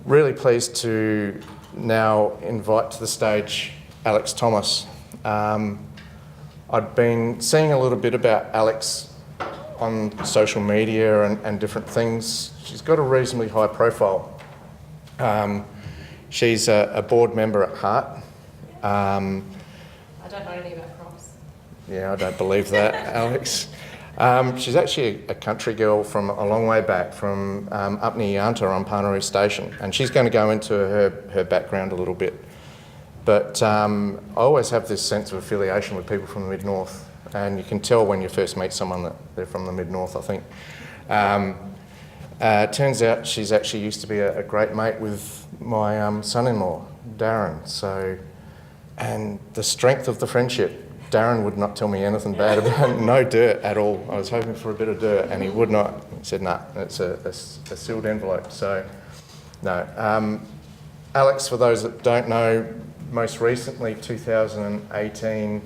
Really pleased to now invite to the stage Alex Thomas. I'd been seeing a little bit about Alex on social media and different things. She's got a reasonably high profile. She's a board member at Heart. I don't know anything about props. Yeah, I don't believe that, Alex. She's actually a country girl from a long way back, from up near Yanta on Parnaroo Station, and she's going to go into her background a little bit. But I always have this sense of affiliation with people from the mid-north, and you can tell when you first meet someone that they're from the mid-north, I think. Turns out she's actually used to be a great mate with my son-in-law, Darren. And the strength of the friendship, Darren would not tell me anything bad about it, no dirt at all. I was hoping for a bit of dirt, and he would not. He said, "Nah, it's a sealed envelope." So, no. Alex, for those that don't know, most recently 2018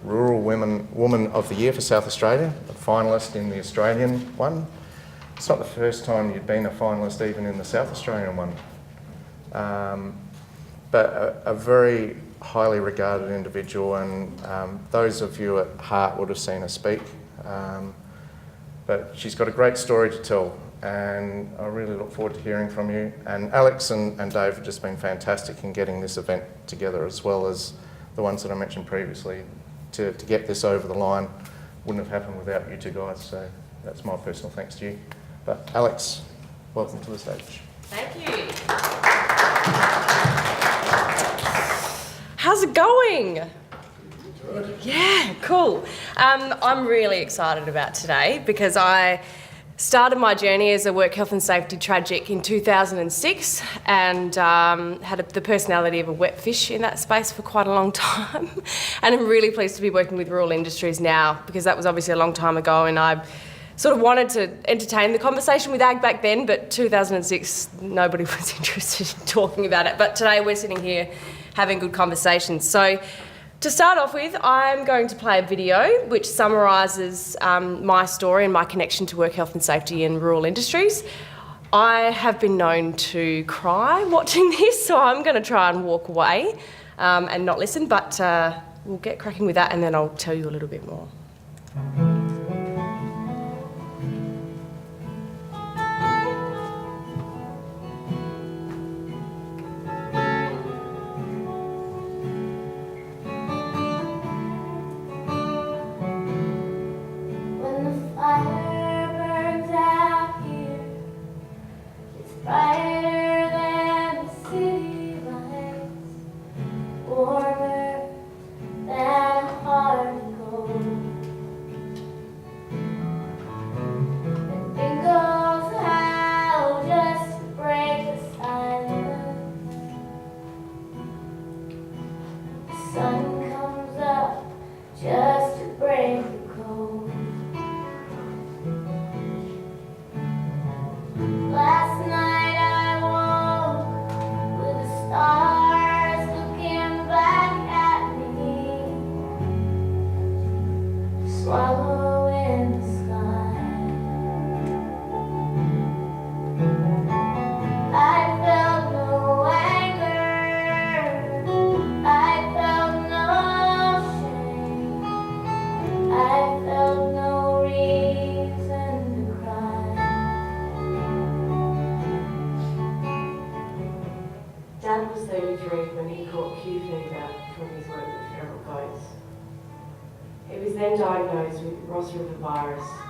Rural Woman of the Year for South Australia, a finalist in the Australian one. It's not the first time you'd been a finalist even in the South Australian one. But a very highly regarded individual, and those of you at Heart would have seen her speak. But she's got a great story to tell, and I really look forward to hearing from you. And Alex and Dave have just been fantastic in getting this event together, as well as the ones that I mentioned previously. To get this over the line wouldn't have happened without you two guys, so that's my personal thanks to you. But Alex, welcome to the stage. Thank you. How's it going? Good. Yeah, cool. I'm really excited about today because I started my journey as a work health and safety tragic in 2006 and had the personality of a wet fish in that space for quite a long time. And I'm really pleased to be working with Rural Industries now, because that was obviously a long time ago, and I sort of wanted to entertain the conversation with ag back then, but 2006 nobody was interested in talking about it. But today we're sitting here having good conversations. So to start off with, I'm going to play a video which summarises my story and my connection to work health and safety in rural industries. I have been known to cry watching this, so I'm going to try and walk away and not listen, but we'll get cracking with that and then I'll tell you a little bit more.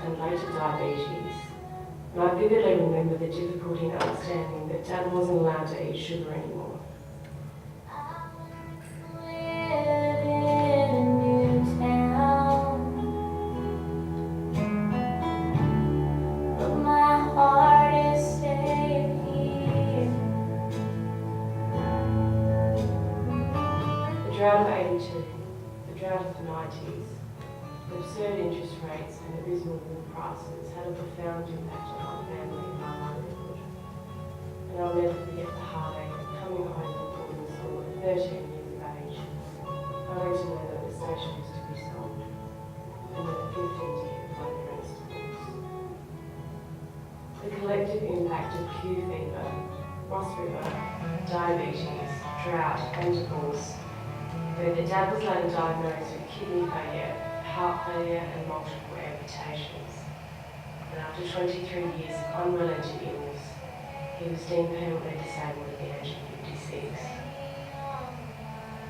And later diabetes. And I vividly remember the difficulty in understanding that Dad wasn't allowed to eat sugar anymore. The drought of 82, the drought of the 90s, absurd interest rates and abysmal wool prices had a profound impact on my family and my livelihood. And I'll never forget the heartache of coming home from boarding school at 13 years of age, only to know that the station was to be sold, and that a gift ticket my parents' divorce. The collective impact of Q fever Ross River, diabetes, drought and divorce. Further, Dad was later diagnosed with kidney failure, heart failure and multiple amputations. And after 23 years of unrelenting illness, he was deemed permanently disabled at the age of 56.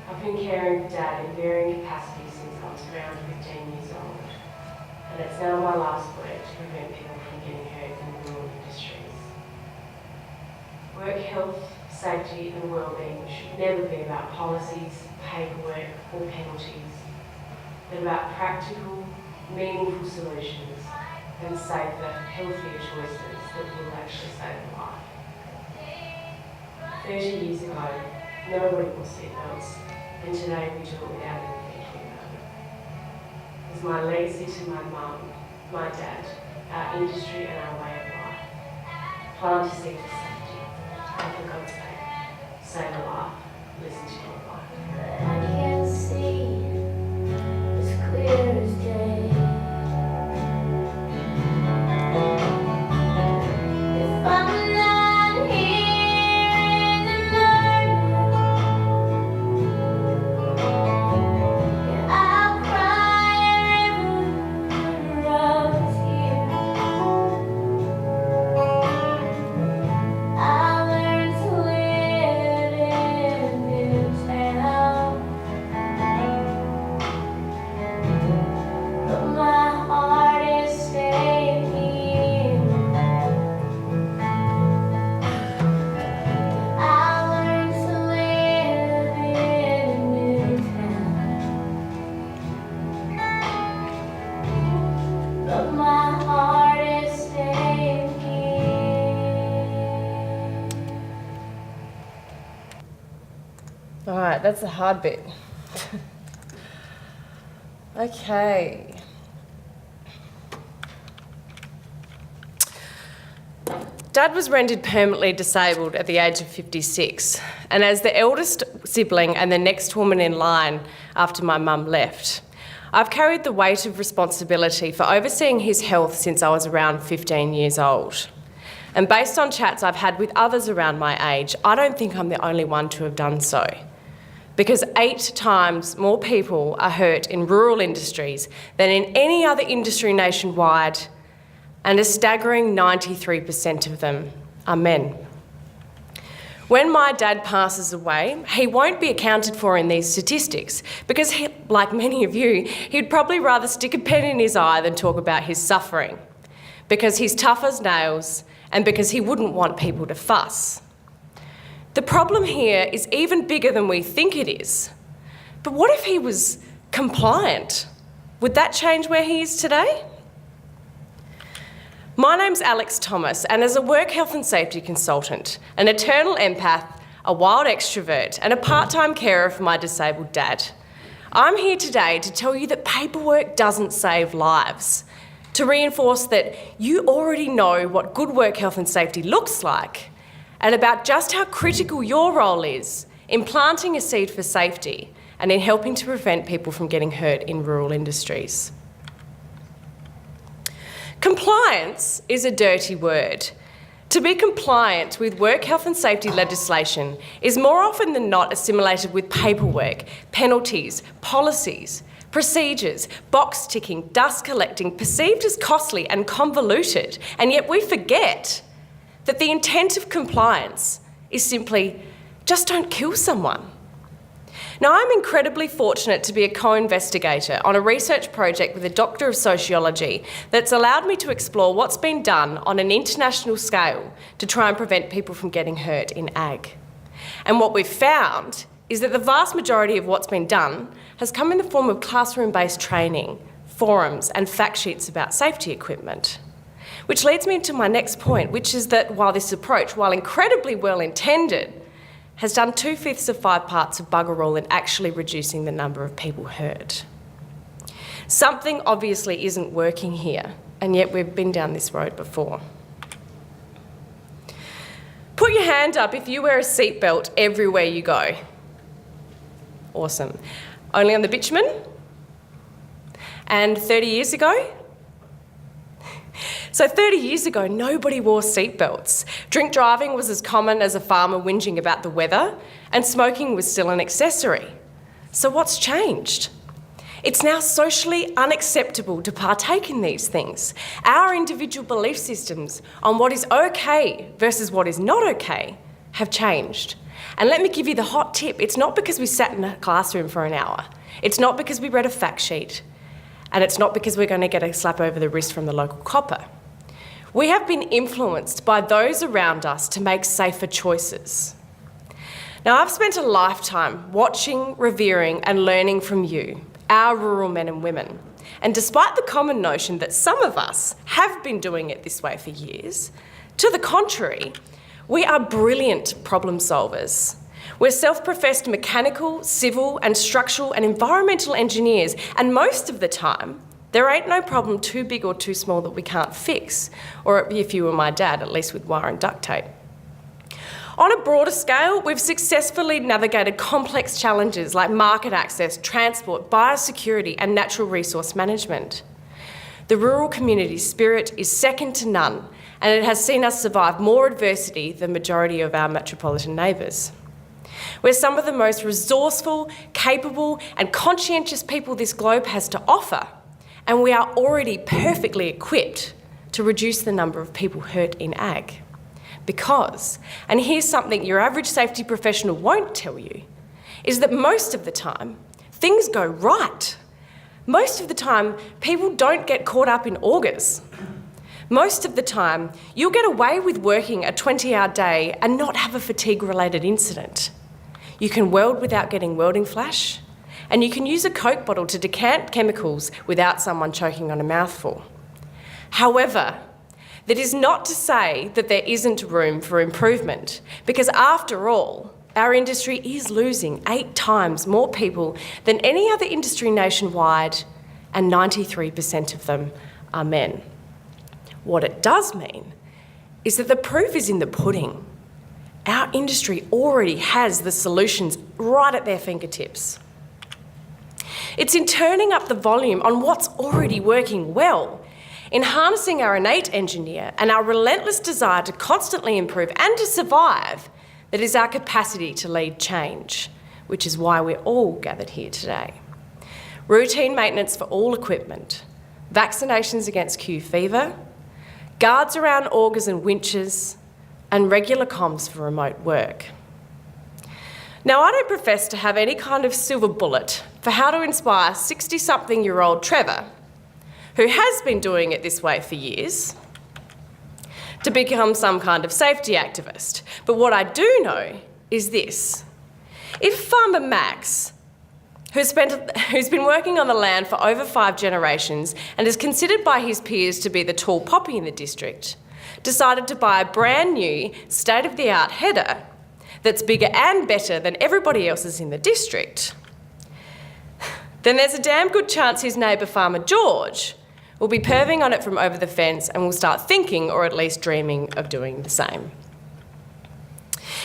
I've been caring for Dad in varying capacities since I was around 15 years old, and it's now my last work to prevent people from getting hurt in the rural industries. Work health, safety and wellbeing should never be about policies, paperwork or penalties, but about practical, meaningful solutions and safer, healthier choices that will actually save a life. 30 years ago, nobody wore seatbelts, and today we do it without even thinking about it. It's my legacy to my mum, my dad, our industry and our way of life. Plant a seed for safety, and for God's sake, save a life, listen to your life. I can see as clear as day. If I'm not here in the morning, yeah, I'll cry a river of tears. I learned to live in this town, but my heart is staying here. I learned to live in this town, but my heart is staying here. All right, that's the hard bit. Okay. Dad was rendered permanently disabled at the age of 56, and as the eldest sibling and the next woman in line after my mum left, I've carried the weight of responsibility for overseeing his health since I was around 15 years old. And based on chats I've had with others around my age, I don't think I'm the only one to have done so. Because 8 times more people are hurt in rural industries than in any other industry nationwide, and a staggering 93% of them are men. When my dad passes away, he won't be accounted for in these statistics because, like many of you, he'd probably rather stick a pen in his eye than talk about his suffering, because he's tough as nails and because he wouldn't want people to fuss. The problem here is even bigger than we think it is. But what if he was compliant? Would that change where he is today? My name's Alex Thomas, and as a work health and safety consultant, an eternal empath, a wild extrovert, and a part-time carer for my disabled dad, I'm here today to tell you that paperwork doesn't save lives, to reinforce that you already know what good work health and safety looks like, and about just how critical your role is in planting a seed for safety and in helping to prevent people from getting hurt in rural industries. Compliance is a dirty word. To be compliant with work health and safety legislation is more often than not assimilated with paperwork, penalties, policies, procedures, box ticking, dust collecting, perceived as costly and convoluted, and yet we forget that the intent of compliance is simply, just don't kill someone. Now, I'm incredibly fortunate to be a co-investigator on a research project with a Doctor of Sociology that's allowed me to explore what's been done on an international scale to try and prevent people from getting hurt in ag. And what we've found is that the vast majority of what's been done has come in the form of classroom-based training, forums, and fact sheets about safety equipment. Which leads me to my next point, which is that while this approach, while incredibly well intended, has done 2/5 of 5 parts of bugger all in actually reducing the number of people hurt. Something obviously isn't working here, and yet we've been down this road before. Put your hand up if you wear a seatbelt everywhere you go. Awesome. Only on the bitumen? And 30 years ago? So 30 years ago, nobody wore seatbelts. Drink driving was as common as a farmer whinging about the weather, and smoking was still an accessory. So what's changed? It's now socially unacceptable to partake in these things. Our individual belief systems on what is okay versus what is not okay have changed. And let me give you the hot tip. It's not because we sat in a classroom for an hour. It's not because we read a fact sheet. And it's not because we're going to get a slap over the wrist from the local copper. We have been influenced by those around us to make safer choices. Now, I've spent a lifetime watching, revering and learning from you, our rural men and women. And despite the common notion that some of us have been doing it this way for years, to the contrary, we are brilliant problem solvers. We're self-professed mechanical, civil and structural and environmental engineers, and most of the time, there ain't no problem too big or too small that we can't fix, or if you were my dad, at least with wire and duct tape. On a broader scale, we've successfully navigated complex challenges like market access, transport, biosecurity and natural resource management. The rural community spirit is second to none, and it has seen us survive more adversity than the majority of our metropolitan neighbours. We're some of the most resourceful, capable and conscientious people this globe has to offer, and we are already perfectly equipped to reduce the number of people hurt in ag. Because, and here's something your average safety professional won't tell you, is that most of the time, things go right. Most of the time, people don't get caught up in augers. Most of the time, you'll get away with working a 20-hour day and not have a fatigue-related incident. You can weld without getting welding flash, and you can use a Coke bottle to decant chemicals without someone choking on a mouthful. However, that is not to say that there isn't room for improvement, because after all, our industry is losing 8 times more people than any other industry nationwide, and 93% of them are men. What it does mean is that the proof is in the pudding. Our industry already has the solutions right at their fingertips. It's in turning up the volume on what's already working well, in harnessing our innate engineer and our relentless desire to constantly improve and to survive, that is our capacity to lead change, which is why we're all gathered here today. Routine maintenance for all equipment, vaccinations against Q fever, guards around augers and winches, and regular comms for remote work. Now, I don't profess to have any kind of silver bullet for how to inspire 60-something-year-old Trevor, who has been doing it this way for years, to become some kind of safety activist. But what I do know is this. If Farmer Max, who's been working on the land for over 5 generations and is considered by his peers to be the tall poppy in the district, decided to buy a brand new, state-of-the-art header that's bigger and better than everybody else's in the district, then there's a damn good chance his neighbour Farmer George will be perving on it from over the fence and will start thinking, or at least dreaming, of doing the same.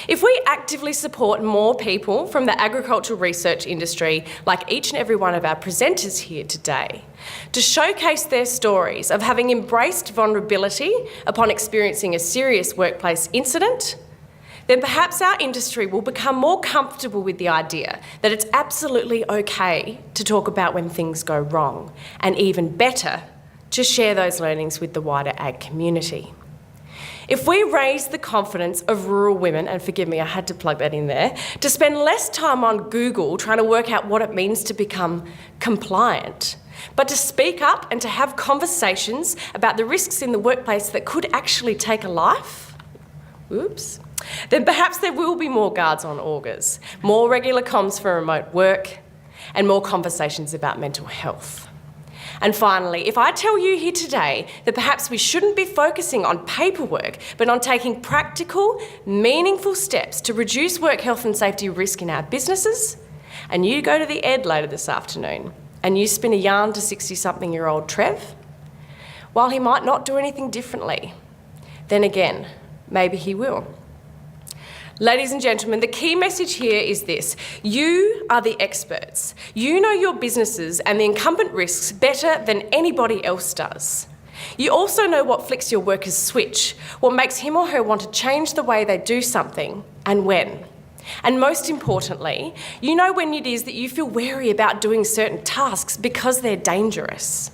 If we actively support more people from the agricultural research industry, like each and every one of our presenters here today, to showcase their stories of having embraced vulnerability upon experiencing a serious workplace incident, then perhaps our industry will become more comfortable with the idea that it's absolutely okay to talk about when things go wrong, and even better, to share those learnings with the wider ag community. If we raise the confidence of rural women, and forgive me, I had to plug that in there, to spend less time on Google trying to work out what it means to become compliant, but to speak up and to have conversations about the risks in the workplace that could actually take a life, then perhaps there will be more guards on augers, more regular comms for remote work, and more conversations about mental health. And finally, if I tell you here today that perhaps we shouldn't be focusing on paperwork, but on taking practical, meaningful steps to reduce work health and safety risk in our businesses, and you go to the Ed later this afternoon and you spin a yarn to 60-something-year-old Trev, while he might not do anything differently, then again, maybe he will. Ladies and gentlemen, the key message here is this. You are the experts. You know your businesses and the incumbent risks better than anybody else does. You also know what flicks your workers switch, what makes him or her want to change the way they do something, and when. And most importantly, you know when it is that you feel wary about doing certain tasks because they're dangerous.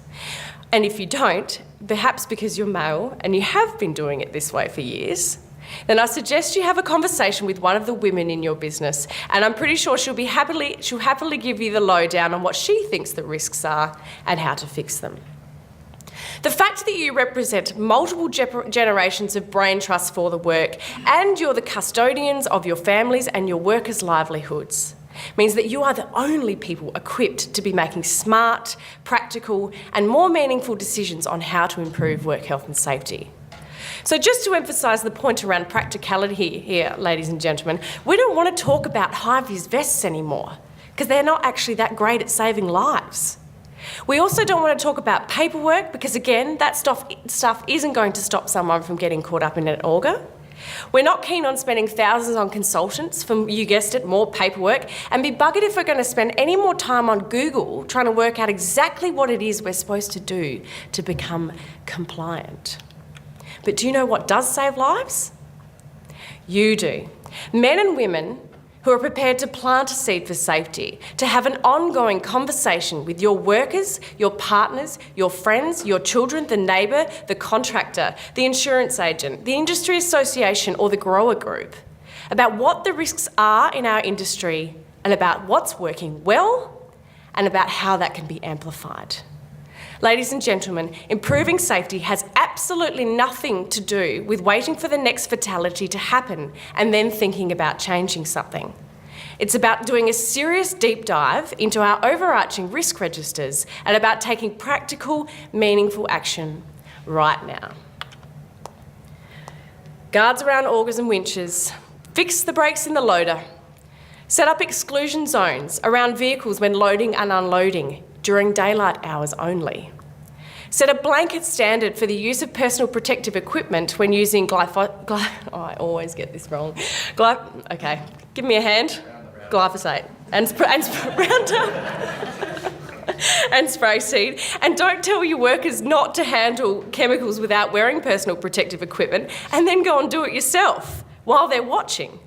And if you don't, perhaps because you're male and you have been doing it this way for years, then I suggest you have a conversation with one of the women in your business, and I'm pretty sure she'll happily give you the lowdown on what she thinks the risks are and how to fix them. The fact that you represent multiple generations of brain trust for the work and you're the custodians of your families and your workers' livelihoods means that you are the only people equipped to be making smart, practical and more meaningful decisions on how to improve work health and safety. So just to emphasise the point around practicality here, ladies and gentlemen, we don't want to talk about high-vis vests anymore because they're not actually that great at saving lives. We also don't want to talk about paperwork because, again, that stuff isn't going to stop someone from getting caught up in an auger. We're not keen on spending thousands on consultants for, you guessed it, more paperwork, and be buggered if we're going to spend any more time on Google trying to work out exactly what it is we're supposed to do to become compliant. But do you know what does save lives? You do. Men and women who are prepared to plant a seed for safety, to have an ongoing conversation with your workers, your partners, your friends, your children, the neighbour, the contractor, the insurance agent, the industry association or the grower group about what the risks are in our industry and about what's working well and about how that can be amplified. Ladies and gentlemen, improving safety has absolutely nothing to do with waiting for the next fatality to happen and then thinking about changing something. It's about doing a serious deep dive into our overarching risk registers and about taking practical, meaningful action right now. Guards around augers and winches, fix the brakes in the loader, set up exclusion zones around vehicles when loading and unloading, during daylight hours only. Set a blanket standard for the use of personal protective equipment when using I always get this wrong. Okay, give me a hand. Glyphosate and Roundup and spray seed. And don't tell your workers not to handle chemicals without wearing personal protective equipment and then go and do it yourself while they're watching.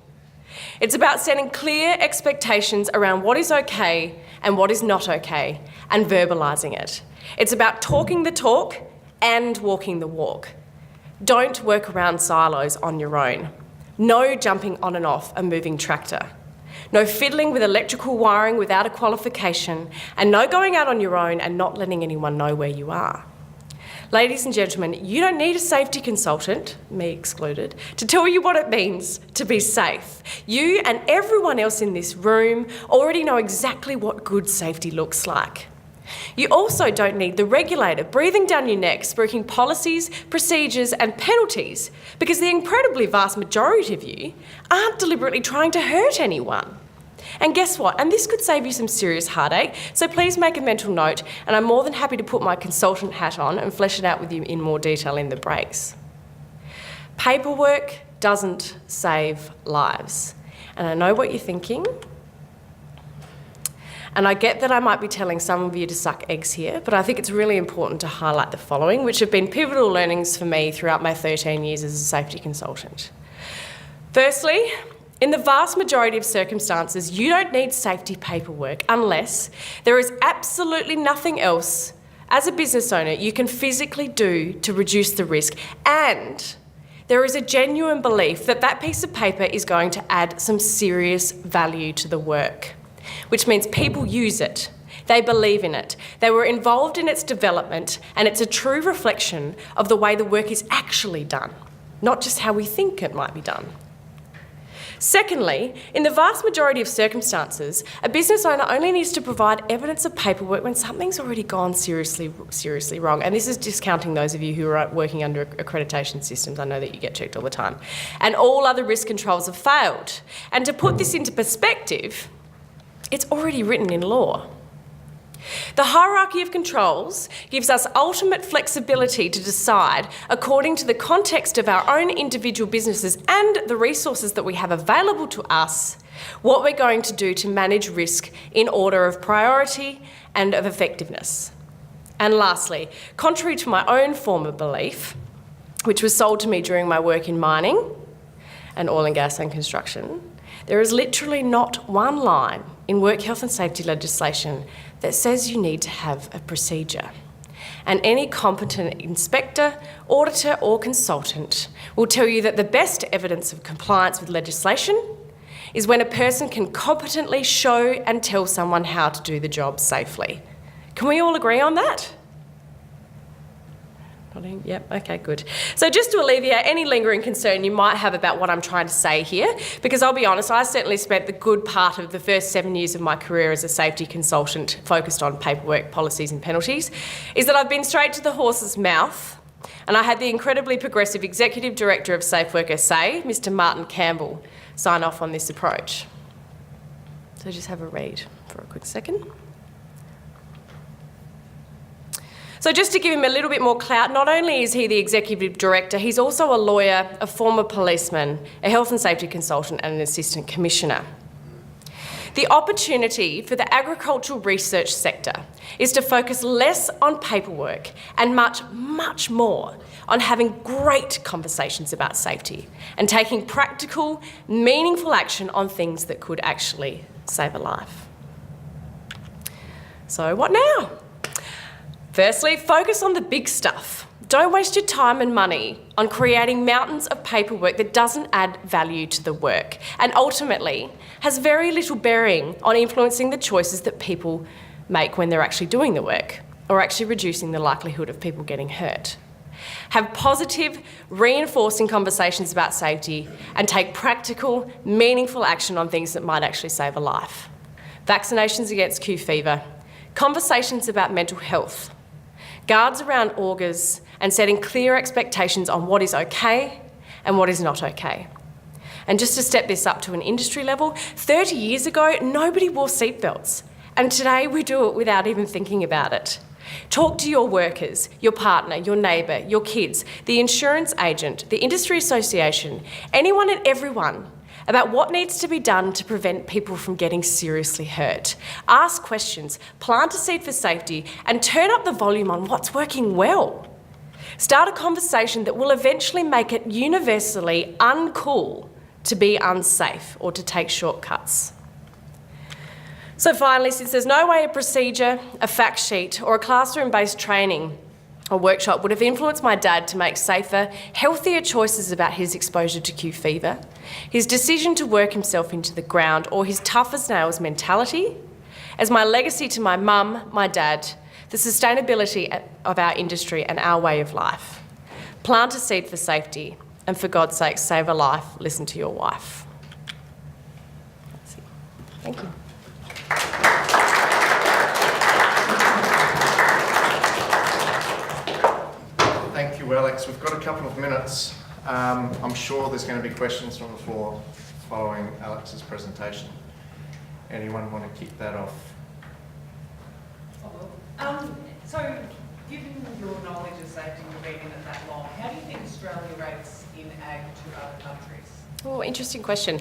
It's about setting clear expectations around what is okay and what is not okay and verbalising it. It's about talking the talk and walking the walk. Don't work around silos on your own. No jumping on and off a moving tractor. No fiddling with electrical wiring without a qualification, and no going out on your own and not letting anyone know where you are. Ladies and gentlemen, you don't need a safety consultant, me excluded, to tell you what it means to be safe. You and everyone else in this room already know exactly what good safety looks like. You also don't need the regulator breathing down your neck, spruiking policies, procedures and penalties because the incredibly vast majority of you aren't deliberately trying to hurt anyone. And guess what? And this could save you some serious heartache, so please make a mental note, and I'm more than happy to put my consultant hat on and flesh it out with you in more detail in the breaks. Paperwork doesn't save lives. And I know what you're thinking. And I get that I might be telling some of you to suck eggs here, but I think it's really important to highlight the following, which have been pivotal learnings for me throughout my 13 years as a safety consultant. Firstly, in the vast majority of circumstances, you don't need safety paperwork unless there is absolutely nothing else as a business owner you can physically do to reduce the risk, and there is a genuine belief that that piece of paper is going to add some serious value to the work, which means people use it, they believe in it, they were involved in its development, and it's a true reflection of the way the work is actually done, not just how we think it might be done. Secondly, in the vast majority of circumstances, a business owner only needs to provide evidence of paperwork when something's already gone seriously wrong. And this is discounting those of you who are working under accreditation systems. I know that you get checked all the time. And all other risk controls have failed. And to put this into perspective, it's already written in law. The hierarchy of controls gives us ultimate flexibility to decide, according to the context of our own individual businesses and the resources that we have available to us, what we're going to do to manage risk in order of priority and of effectiveness. And lastly, contrary to my own former belief, which was sold to me during my work in mining and oil and gas and construction, there is literally not one line in work health and safety legislation that says you need to have a procedure. And any competent inspector, auditor or consultant will tell you that the best evidence of compliance with legislation is when a person can competently show and tell someone how to do the job safely. Can we all agree on that? Nodding. Yep, okay, good. So just to alleviate any lingering concern you might have about what I'm trying to say here, because I'll be honest, I certainly spent the good part of the first 7 years of my career as a safety consultant focused on paperwork, policies and penalties, is that I've been straight to the horse's mouth, and I had the incredibly progressive Executive Director of Safe Work SA, Mr. Martin Campbell, sign off on this approach. So just have a read for a quick second. So just to give him a little bit more clout, not only is he the Executive Director, he's also a lawyer, a former policeman, a health and safety consultant and an Assistant Commissioner. The opportunity for the agricultural research sector is to focus less on paperwork and much, much more on having great conversations about safety and taking practical, meaningful action on things that could actually save a life. So what now? Firstly, focus on the big stuff. Don't waste your time and money on creating mountains of paperwork that doesn't add value to the work and ultimately has very little bearing on influencing the choices that people make when they're actually doing the work or actually reducing the likelihood of people getting hurt. Have positive, reinforcing conversations about safety and take practical, meaningful action on things that might actually save a life. Vaccinations against Q fever, conversations about mental health, guards around augers, and setting clear expectations on what is okay and what is not okay. And just to step this up to an industry level, 30 years ago, nobody wore seatbelts, and today we do it without even thinking about it. Talk to your workers, your partner, your neighbour, your kids, the insurance agent, the industry association, anyone and everyone about what needs to be done to prevent people from getting seriously hurt. Ask questions, plant a seed for safety, and turn up the volume on what's working well. Start a conversation that will eventually make it universally uncool to be unsafe or to take shortcuts. So finally, since there's no way a procedure, a fact sheet, or a classroom-based training or workshop would have influenced my dad to make safer, healthier choices about his exposure to Q fever, his decision to work himself into the ground, or his tough as nails mentality, as my legacy to my mum, my dad, the sustainability of our industry and our way of life. Plant a seed for safety, and for God's sake, save a life, listen to your wife. That's it. Thank you. Thank you, Alex. We've got a couple of minutes. I'm sure there's going to be questions from the floor following Alex's presentation. Anyone want to kick that off? So, given your knowledge of safety, you've been in it that long, how do you think Australia rates in ag to other countries? Oh, interesting question.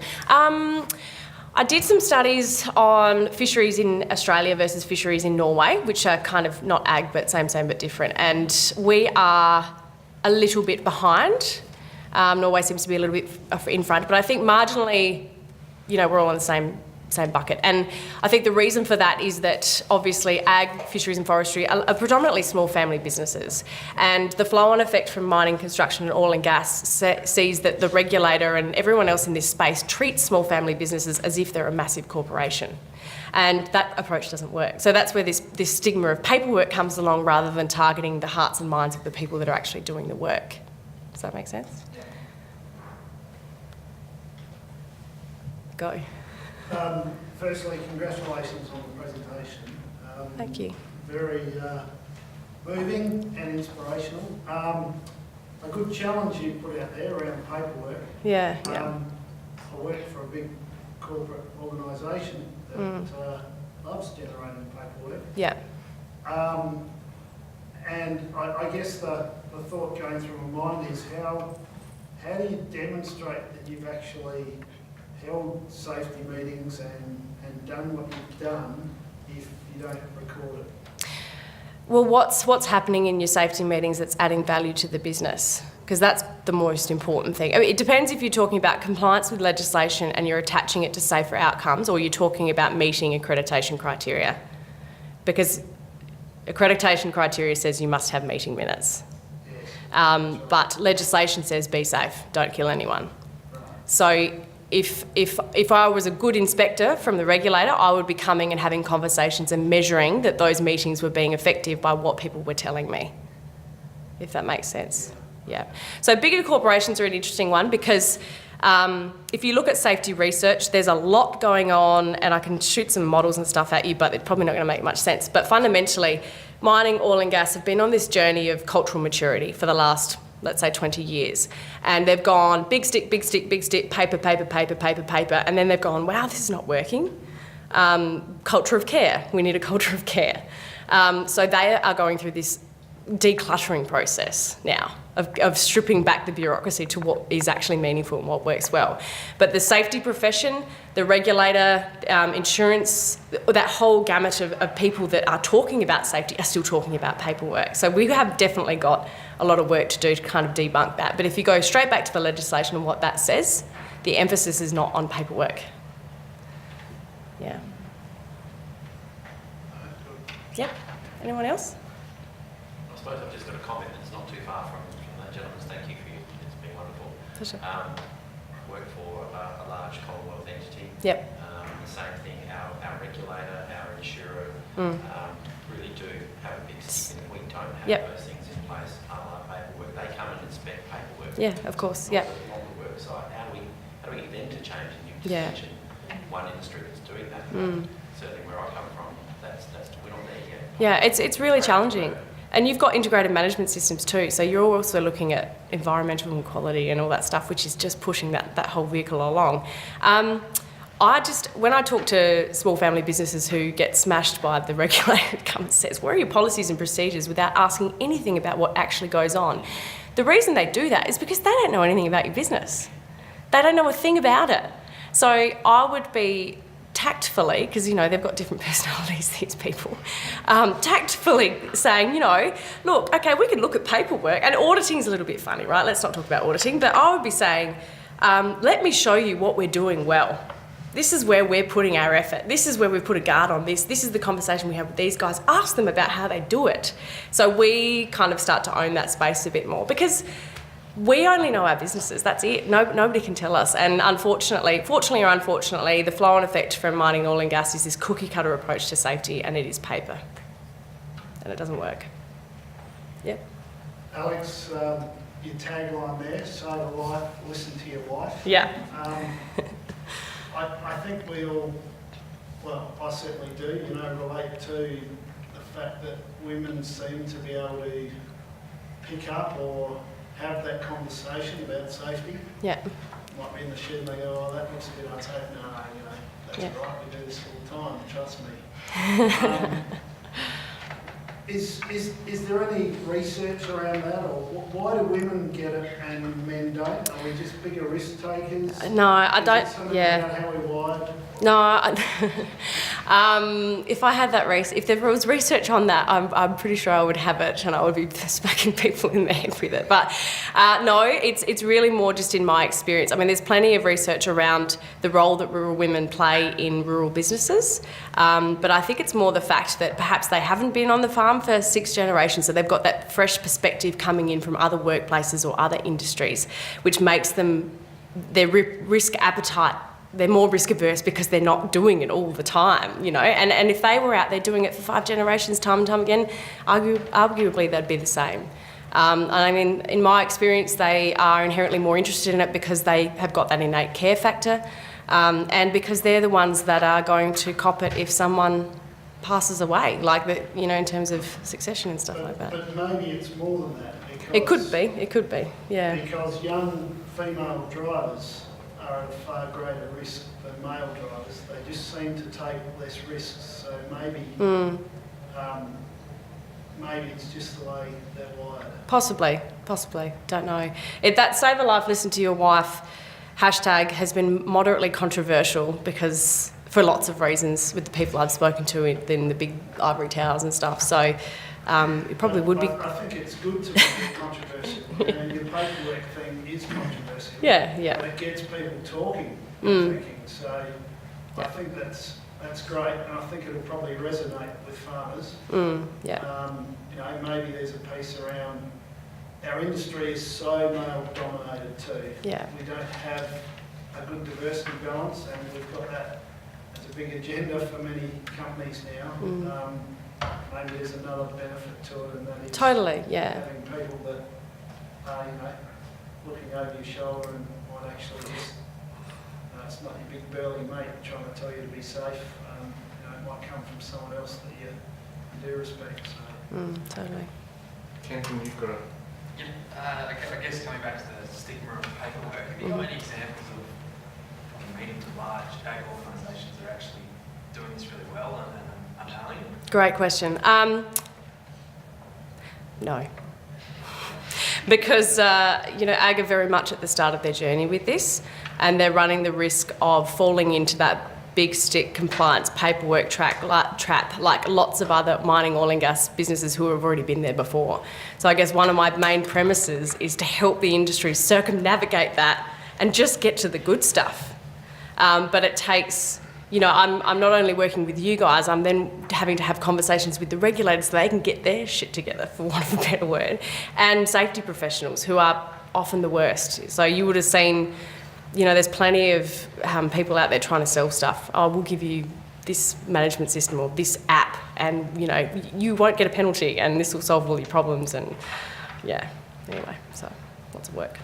I did some studies on fisheries in Australia versus fisheries in Norway, which are kind of not ag, but same but different. And we are a little bit behind. Norway seems to be a little bit in front, but I think marginally, we're all in the same bucket. And I think the reason for that is that obviously ag, fisheries and forestry are predominantly small family businesses. And the flow-on effect from mining, construction and oil and gas sees that the regulator and everyone else in this space treats small family businesses as if they're a massive corporation. And that approach doesn't work. So that's where this stigma of paperwork comes along rather than targeting the hearts and minds of the people that are actually doing the work. Does that make sense? Go. Firstly, congratulations on the presentation. Thank you. Very moving and inspirational. A good challenge you put out there around paperwork. Yeah. I work for a big corporate organisation that loves generating paperwork. Yeah. And I guess the thought going through my mind is how do you demonstrate that you've actually held safety meetings and done what you've done if you don't record it? Well, what's happening in your safety meetings that's adding value to the business? Because that's the most important thing. I mean, it depends if you're talking about compliance with legislation and you're attaching it to safer outcomes, or you're talking about meeting accreditation criteria. Because accreditation criteria says you must have meeting minutes. But legislation says be safe, don't kill anyone. So if I was a good inspector from the regulator, I would be coming and having conversations and measuring that those meetings were being effective by what people were telling me, if that makes sense. Yeah. So bigger corporations are an interesting one because if you look at safety research, there's a lot going on, and I can shoot some models and stuff at you, but it's probably not going to make much sense. But fundamentally, mining, oil and gas have been on this journey of cultural maturity for the last, let's say, 20 years. And they've gone big stick, big stick, big stick, paper, paper, paper, paper, paper. And then they've gone, wow, this is not working. Culture of care. We need a culture of care. So they are going through this decluttering process now of stripping back the bureaucracy to what is actually meaningful and what works well. But the safety profession, the regulator, insurance, that whole gamut of people that are talking about safety are still talking about paperwork. So we have definitely got a lot of work to do to kind of debunk that. But if you go straight back to the legislation and what that says, the emphasis is not on paperwork. Yeah. Yep. Anyone else? I suppose I've just got a comment that's not too far from that gentleman's. Thank you for you. It's been wonderful. Pleasure. I work for a large Commonwealth entity. Yep. The same thing, our regulator, our insurer really do have a big stick, and if we don't have those things in place, paperwork, they come and inspect paperwork. Yeah, of course. Yeah. On the work site, how do we get them to change? And you've just mentioned one industry that's doing that. Certainly where I come from, that's we're not there yet. Yeah, it's really challenging. And you've got integrated management systems too, so you're also looking at environmental and quality and all that stuff, which is just pushing that whole vehicle along. When I talk to small family businesses who get smashed by the regulator, it comes and says, where are your policies and procedures, without asking anything about what actually goes on? The reason they do that is because they don't know anything about your business. They don't know a thing about it. So I would be tactfully, because, they've got different personalities, these people, tactfully saying, look, okay, we can look at paperwork, and auditing's a little bit funny, right? Let's not talk about auditing, but I would be saying, let me show you what we're doing well. This is where we're putting our effort. This is where we've put a guard on this. This is the conversation we have with these guys. Ask them about how they do it. So we kind of start to own that space a bit more, because we only know our businesses, that's it. Nobody can tell us. And fortunately or unfortunately, the flow-on effect from mining, oil and gas is this cookie-cutter approach to safety, and it is paper. And it doesn't work. Yep. Alex, your tagline there, save a life, listen to your wife. Yeah. I think we all, well, I certainly do, relate to the fact that women seem to be able to pick up or have that conversation about safety. Yeah. Might be in the shed and they go, oh, that looks a bit unsafe. No, that's right, we do this all the time, trust me. Is there any research around that, or why do women get it and men don't? Are we just bigger risk takers? No, I don't. About how we're wired? No, if I had that if there was research on that, I'm pretty sure I would have it, and I would be smacking people in the head with it. But no, it's really more just in my experience. I mean, there's plenty of research around the role that rural women play in rural businesses, but I think it's more the fact that perhaps they haven't been on the farm for 6 generations, so they've got that fresh perspective coming in from other workplaces or other industries, which makes them, their risk appetite, they're more risk averse because they're not doing it all the time, and if they were out there doing it for 5 generations time and time again, arguably they'd be the same. And I mean, in my experience, they are inherently more interested in it because they have got that innate care factor, and because they're the ones that are going to cop it if someone passes away, like in terms of succession and stuff like that. But maybe it's more than that. It could be, yeah. Because young female drivers are at far greater risk than male drivers. They just seem to take less risks. So maybe it's just the way they're wired. Possibly. Don't know. That Save a Life, Listen to Your Wife hashtag has been moderately controversial for lots of reasons with the people I've spoken to in the big ivory towers and stuff. So It probably would be. I think it's good to make it controversial. And your paperwork thing is controversial. Yeah, yeah. But it gets people talking and thinking. So I think that's great, and I think it'll probably resonate with farmers. Yeah. You know, maybe there's a piece around our industry is so male dominated too. Yeah. We don't have a good diversity balance, and we've got that as a big agenda for many companies now. Maybe there's another benefit to it, and that is Totally, yeah. having people that are, you know, looking over your shoulder and might actually just, it's not your big burly mate trying to tell you to be safe. You know, it might come from someone else that you do respect. So. Totally. Kenton, you've got a... I guess coming back to the stigma of paperwork, have you got any examples of medium to large ag organisations that are actually doing this really well and unnailing it? Great question. No. Because, ag are very much at the start of their journey with this, and they're running the risk of falling into that big stick compliance paperwork trap like lots of other mining, oil and gas businesses who have already been there before. So I guess one of my main premises is to help the industry circumnavigate that and just get to the good stuff. But it takes, I'm not only working with you guys, I'm then having to have conversations with the regulators so they can get their shit together, for want of a better word, and safety professionals who are often the worst. So you would have seen, there's plenty of people out there trying to sell stuff. Oh, we'll give you this management system or this app, and you won't get a penalty, and this will solve all your problems. And anyway, so lots of work.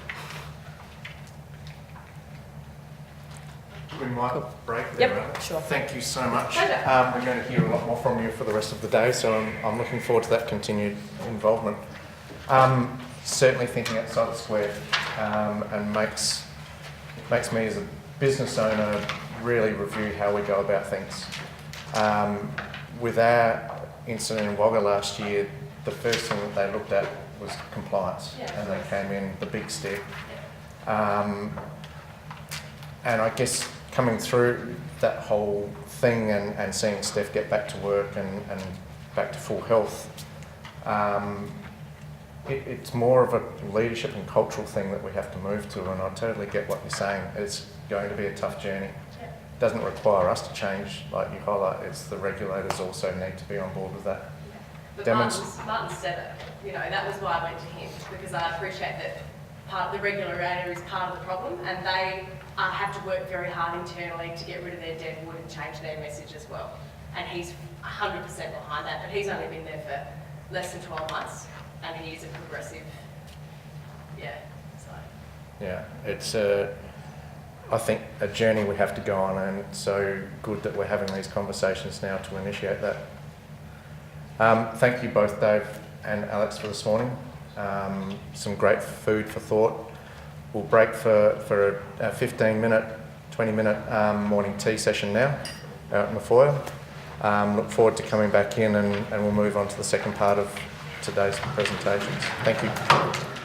We might break there. Yep, Anna. sure. Thank you so much. Pleasure. We're going to hear a lot more from you for the rest of the day, so I'm looking forward to that continued involvement. Certainly thinking outside the square and makes me as a business owner really review how we go about things. With our incident in Wagga last year, the first thing that they looked at was compliance, and they came in the big stick. And I guess coming through that whole thing and seeing Steph get back to work and back to full health, it's more of a leadership and cultural thing that we have to move to, and I totally get what you're saying. It's going to be a tough journey. It doesn't require us to change, like you highlight, it's the regulators also need to be on board with that. But Martin said it, that was why I went to him, because I appreciate that the regulator is part of the problem, and they have to work very hard internally to get rid of their dead wood and change their message as well. And he's 100% behind that, but he's only been there for less than 12 months. And he is a progressive, so. Yeah, it's I think a journey we have to go on, and it's so good that we're having these conversations now to initiate that. Thank you both, Dave and Alex, for this morning. Some great food for thought. We'll break for a 15-minute, 20-minute morning tea session now out in the foyer. Look forward to coming back in, and we'll move on to the second part of today's presentations. Thank you.